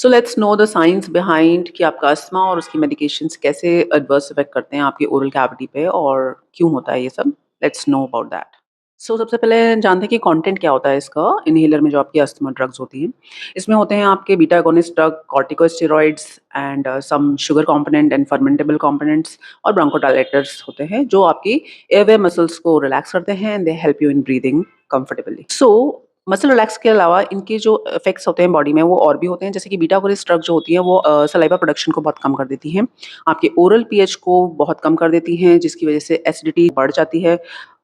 So let's know the science behind कि आपका asthma और उसकी मेडिकेशंस कैसे एडवर्स इफेक्ट करते हैं आपकी ओरल कैविटी पे और क्यों होता है ये सब। Let's know about that. So सबसे पहले जानते हैं कि कंटेंट क्या होता है इसका इनहेलर में जो आपकी अस्थमा ड्रग्स होती हैं। इसमें होते हैं आपके beta agonist drug, corticosteroids and some sugar component and fermentable components और ब्रोंकोडायलेटर्स होते हैं जो आपकी एयरवे मसल्स को रिलैक्स करते हैं and they help you in breathing comfortably. So muscle relax के अलावा इनके जो इफेक्ट्स होते हैं बॉडी में वो और भी होते हैं, जैसे कि बीटा अगोनिस्ट ड्रग जो होती है वो सलाइवा प्रोडक्शन को बहुत कम कर देती हैं, आपके ओरल पीएच को बहुत कम कर देती हैं जिसकी वजह से एसिडिटी बढ़ जाती है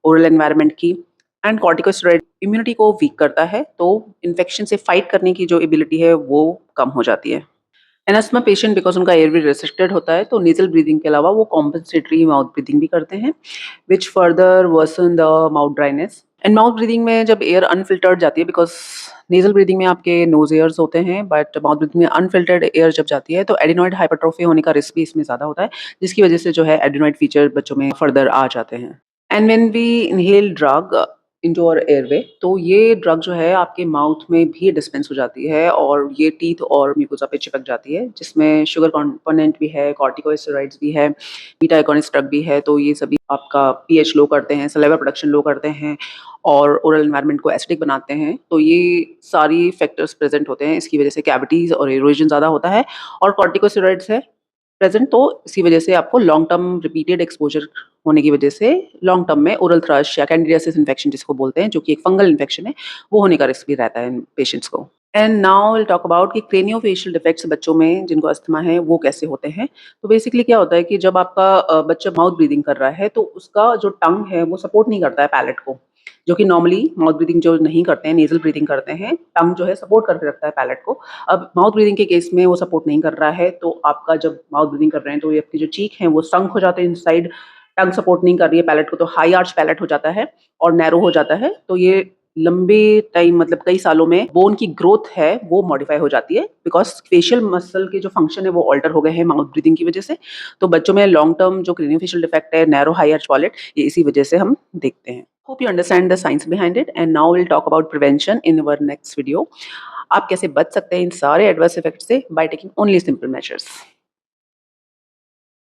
ओरल एनवायरनमेंट की। एंड कॉर्टिकोस्टेरॉइड इम्यूनिटी को वीक करता है, तो इन्फेक्शन से फाइट करने की जो एबिलिटी है वो कम हो जाती है। एन अस्थमा पेशेंट बिकॉज उनका एयरवे रेस्ट्रिक्टेड होता है तो नेजल ब्रीदिंग के अलावा वो कॉम्पनसेटरी माउथ ब्रीदिंग भी करते हैं which further worsen the mouth dryness. And mouth breathing में जब एयर अनफिल्टर्ड जाती है, बिकॉज नेजल ब्रीदिंग में आपके नोज एयर्स होते हैं बट माउथ ब्रीदिंग में अनफिल्टर्ड एयर जब जाती है तो एडिनॉइड हाइपरट्रोफी होने का रिस्क भी इसमें ज़्यादा होता है, जिसकी वजह से जो है एडिनॉइड फीचर बच्चों में फर्दर आ जाते हैं। And when we inhale drug into our airway तो ये ड्रग जो है आपके माउथ में भी डिस्पेंस हो जाती है और ये टीथ और म्यूकोसा पे चिपक जाती है, जिसमें शुगर कंपोनेंट भी है, कॉर्टिकोस्टेरॉइड्स भी है, बीटा एगोनिस्ट ड्रग भी है। तो ये सभी आपका पीएच लो करते हैं, सलाइवा प्रोडक्शन लो करते हैं और ओरल एनवायरनमेंट को एसिडिक बनाते हैं। तो ये सारी फैक्टर्स प्रेजेंट होते हैं, इसकी वजह से कैविटीज और इरोजन ज़्यादा होता है। और कॉर्टिकोस्टेरॉइड्स है प्रेजेंट, तो इसी वजह से आपको लॉन्ग टर्म रिपीटेड एक्सपोजर होने की वजह से लॉन्ग टर्म में ओरल थ्रश या कैंडिडियासिस इन्फेक्शन जिसको बोलते हैं, जो कि एक फंगल इन्फेक्शन है, वो होने का रिस्क भी रहता है इन पेशेंट्स को। And now will talk about कि क्रेनियोफेशियल डिफेक्ट्स बच्चों में जिनको अस्थमा है वो कैसे होते हैं। तो बेसिकली क्या होता है कि जब आपका बच्चा माउथ ब्रीदिंग कर रहा है तो उसका जो टंग है वो सपोर्ट नहीं करता है पैलेट को, जो कि नॉर्मली माउथ ब्रीदिंग जो नहीं करते हैं, नेजल ब्रीदिंग करते हैं, टंग जो है सपोर्ट करके रखता है पैलेट को। अब माउथ ब्रीदिंग के केस में वो सपोर्ट नहीं कर रहा है, तो आपका जब माउथ ब्रीदिंग कर रहे हैं तो ये आपकी जो चीक है वो संक हो जाते हैं इनसाइड, टंग सपोर्ट नहीं कर रही है पैलेट को, तो हाई आर्च पैलेट हो जाता है और नैरो हो जाता है। तो ये लंबे टाइम मतलब कई सालों में बोन की ग्रोथ है वो मॉडिफाई हो जाती है, बिकॉज फेशियल मसल के जो फंक्शन है वो ऑल्टर हो गए हैं माउथ ब्रीदिंग की वजह से। तो बच्चों में लॉन्ग टर्म जो क्रेनियोफेशियल डिफेक्ट है, नैरो हाई आर्च पॉलिट, ये इसी वजह से हम देखते हैं। Hope you understand the science behind it and now will talk about prevention in our next video. आप कैसे बच सकते हैं इन सारे एडवर्स इफेक्ट से by taking only simple measures.